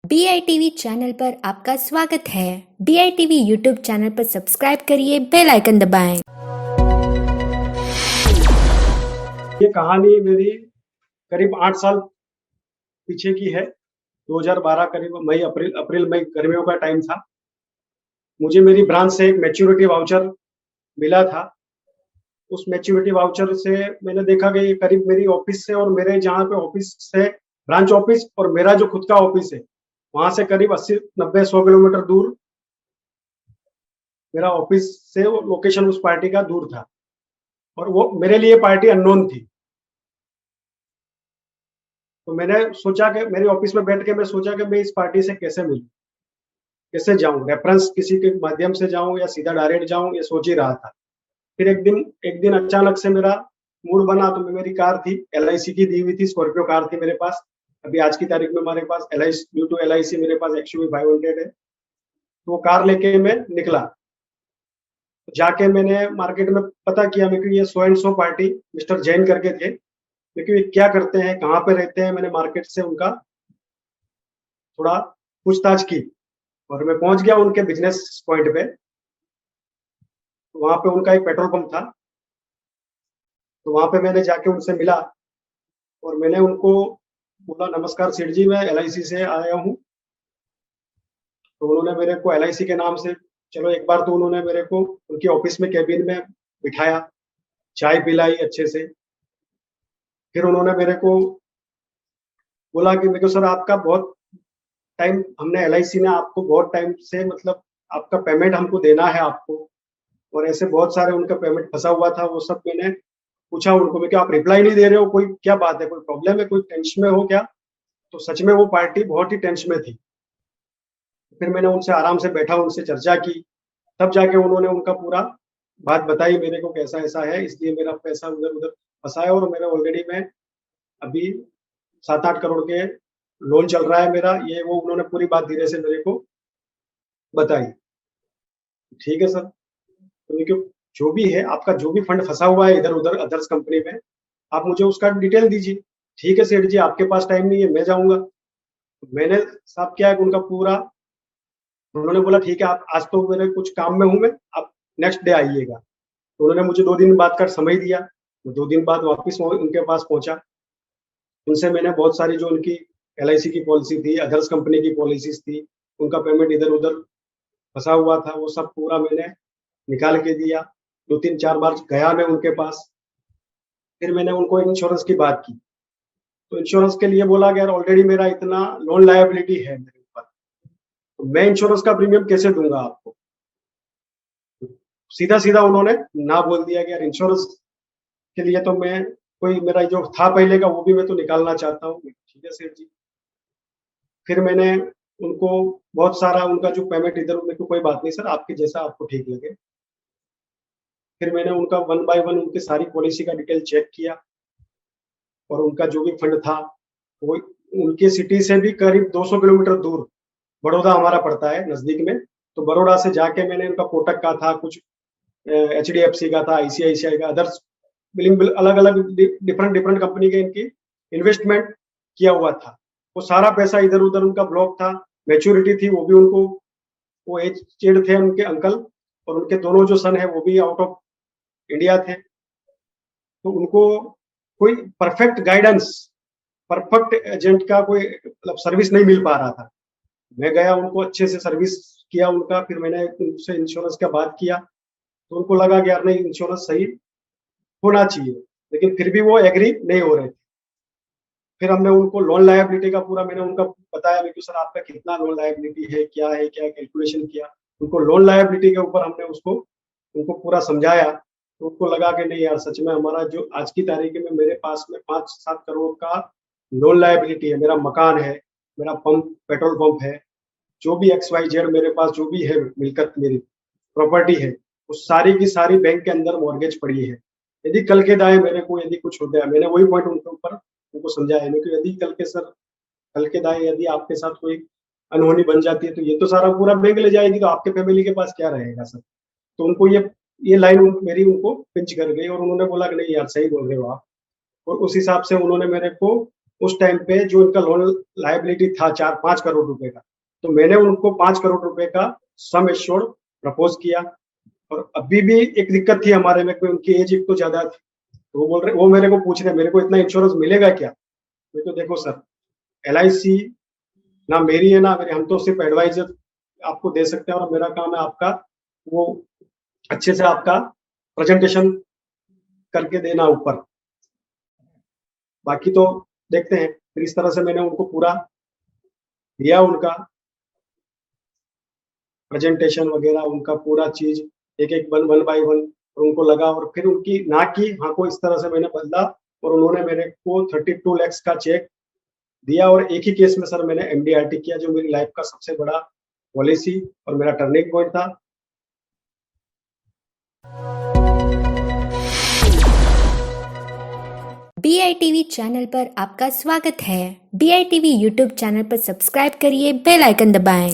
BITV channel पर आपका स्वागत है। BITV यूट्यूब चैनल पर सब्सक्राइब करिए, बेल आइकन दबाएं। ये कहानी मेरी करीब 8 साल पीछे की है। 2012 करीब अप्रैल मई गर्मियों का टाइम था। मुझे मेरी ब्रांच से एक मैच्योरिटी वाउचर मिला था। उस मैच्योरिटी वाउचर से मैंने देखा कि ये करीब मेरी ऑफिस से और मेरे जहाँ पे ऑफिस से ब्रांच ऑफिस और मेरा जो खुद का ऑफिस है, वहाँ से करीब 80, 90, 100 किलोमीटर दूर मेरा ऑफिस से लोकेशन उस पार्टी का दूर था और वो मेरे लिए पार्टी अननोन थी। तो मैंने सोचा कि मेरे ऑफिस में बैठ के मैं सोचा कि मैं इस पार्टी से कैसे मिलूं, कैसे जाऊं, रेफरेंस किसी के माध्यम से जाऊं या सीधा डायरेक्ट जाऊं, ये सोच ही रहा था। फिर एक दिन अचानक से मेरा मूड बना, तो मेरी कार थी, LIC की दी हुई थी, स्कॉर्पियो कार थी मेरे पास। अभी आज की तारीख में हमारे पास ड्यू टू LIC मेरे पास XUV 500 है। तो वो कार लेके मैं निकला। जाके मैंने मार्केट में पता किया, मैं कि ये so and so party mister Jain करके थे, लेकिन ये क्या करते हैं, कहाँ पे रहते हैं। मैंने मार्केट से उनका थोड़ा पूछताछ की और मैं पहुंच गया उनके बिजनेस पॉइंट पे। वहां पे उनका एक पेट्रोल पंप था, तो वहां पे मैंने जाके उनसे मिला और मैंने उनको बोला, नमस्कार सेठ जी, मैं LIC से आया हूँ। तो उन्होंने मेरे को LIC के नाम से, चलो एक बार तो उन्होंने मेरे को उनके ऑफिस में कैबिन में बिठाया, चाय पिलाई अच्छे से। फिर उन्होंने मेरे को बोला कि मेरे को, सर आपका बहुत टाइम, हमने LIC ने आपको बहुत टाइम से, मतलब आपका पेमेंट हमको देना है आपको, और ऐसे बहुत सारे उनका पेमेंट फंसा हुआ था। वो सब मैंने पूछा उनको, मैं, क्या आप रिप्लाई नहीं दे रहे हो, कोई क्या बात है, कोई प्रॉब्लम है, कोई टेंशन में हो क्या? तो सच में वो पार्टी बहुत ही टेंशन में थी। फिर मैंने उनसे आराम से बैठा, उनसे चर्चा की, तब जाके उन्होंने उनका पूरा बात बताई मेरे को, कैसा ऐसा है, इसलिए मेरा पैसा उधर उधर फंसा है और मेरा ऑलरेडी मैं अभी 7-8 करोड़ के लोन चल रहा है मेरा, ये वो उन्होंने पूरी बात धीरे से मेरे को बताई। ठीक है सर, तो देखिए, जो भी है आपका, जो भी फंड फंसा हुआ है इधर उधर अदर्स कंपनी में, आप मुझे उसका डिटेल दीजिए। ठीक है सेठ जी, आपके पास टाइम नहीं है, मैं जाऊंगा। मैंने साहब क्या है उनका पूरा, उन्होंने बोला ठीक है, आप आज तो मेरे कुछ काम में हूं मैं, आप नेक्स्ट डे आइएगा। तो उन्होंने मुझे 2 दिन बाद का समय दिया। तो 2 दिन बाद वापस उनके पास पहुंचा। उनसे मैंने बहुत सारी जो उनकी LIC की पॉलिसी थी, अदर्स कंपनी की पॉलिसीज थी, उनका पेमेंट इधर उधर फंसा हुआ था, वो सब पूरा मैंने निकाल के दिया। 2-3-4 बार गया मैं उनके पास। फिर मैंने उनको इंश्योरेंस की बात की, तो इंश्योरेंस के लिए बोला कि यार ऑलरेडी मेरा इतना लोन लायबिलिटी है मेरे ऊपर, तो मैं इंश्योरेंस का प्रीमियम कैसे दूंगा आपको? सीधा सीधा उन्होंने ना बोल दिया कि यार इंश्योरेंस के लिए तो मैं, कोई मेरा जो था पहले का वो भी मैं तो निकालना चाहता हूँ। ठीक है सेठ जी। फिर मैंने उनको बहुत सारा उनका जो पेमेंट इधर, मेरे को कोई बात नहीं सर, आपके जैसा आपको ठीक लगे। फिर मैंने उनका 1 बाय 1 उनकी सारी पॉलिसी का डिटेल चेक किया और उनका जो भी फंड था, वो उनकी सिटी से भी करीब 200 किलोमीटर दूर बड़ौदा हमारा पड़ता है नजदीक में। तो बड़ौदा से जाके मैंने उनका कोटक का था, कुछ HDFC का था, ICICI का, अदर्स बिलिंग अलग अलग डिफरेंट डिफरेंट कंपनी के इनकी इन्वेस्टमेंट किया हुआ था। वो सारा पैसा इधर उधर उनका ब्लॉक था, मैच्योरिटी थी, वो भी उनको, वो एजेड थे उनके अंकल, और उनके दोनों जो सन है वो भी आउट ऑफ इंडिया थे। तो उनको कोई परफेक्ट गाइडेंस, परफेक्ट एजेंट का कोई मतलब सर्विस नहीं मिल पा रहा था। मैं गया, उनको अच्छे से सर्विस किया उनका। फिर मैंने उनसे इंश्योरेंस का बात किया, तो उनको लगा कि यार नहीं, इंश्योरेंस सही होना चाहिए, लेकिन फिर भी वो एग्री नहीं हो रहे थे। फिर हमने उनको लोन लायबिलिटी का पूरा मैंने उनका बताया, मैं, सर आपका कितना लोन लायबिलिटी है, क्या है, क्या कैलकुलेशन किया। उनको लोन लायबिलिटी के ऊपर हमने उसको उनको पूरा समझाया। तो उनको लगा कि नहीं यार, सच में हमारा जो आज की तारीख में मेरे पास में 5-7 करोड़ का लोन लायबिलिटी है, मेरा मकान है, मेरा पंप, पेट्रोल पंप है, जो भी XYZ मेरे पास जो भी है मिलकत, मेरी प्रॉपर्टी है, वो सारी की सारी बैंक के अंदर मॉर्गेज पड़ी है। यदि कल के दाए मेरे को यदि कुछ होता है, मैंने वही पॉइंट उनके ऊपर उनको समझाया, क्योंकि यदि कल के, सर कल के दाए यदि आपके साथ कोई अनहोनी बन जाती है, तो ये तो सारा पूरा बैंक ले जाएगी, तो आपके फैमिली के पास क्या रहेगा सर? तो उनको ये लाइन मेरी उनको पिंच कर गई और उन्होंने बोला कि नहीं यार, सही बोल रहे हो आप। और उस हिसाब से उन्होंने मेरे को उस टाइम पे जो इनका लोन लायबिलिटी था 4-5 करोड़ रुपए का, तो मैंने उनको 5 करोड़ रुपए का सम एश्योर्ड प्रपोज किया। और अभी भी एक दिक्कत थी हमारे में कि उनकी एज एक तो ज्यादा थी, तो वो मेरे को पूछ रहे मेरे को इतना इंश्योरेंस मिलेगा क्या? मैं तो देखो सर, LIC ना मेरी है ना मेरे, हम तो सिर्फ एडवाइजर आपको दे सकते हैं और मेरा काम है आपका वो अच्छे से आपका प्रेजेंटेशन करके देना ऊपर। बाकी तो देखते हैं। फिर इस तरह से मैंने उनको पूरा दिया, उनका प्रेजेंटेशन वगैरह, उनका पूरा चीज एक-एक वन बाय वन, और उनको लगा, और फिर उनकी ना की हाँ को इस तरह से मैंने बदला, और उन्होंने मेरे को 32 लाख का चेक दिया। और एक ही केस में सर मैंने MDRT किया, जो मेरी लाइफ का सबसे बड़ा पॉलिसी और मेरा टर्निंग पॉइंट था। BITV चैनल पर आपका स्वागत है। BITV यूट्यूब चैनल पर सब्सक्राइब करिए, बेल आइकन दबाएं।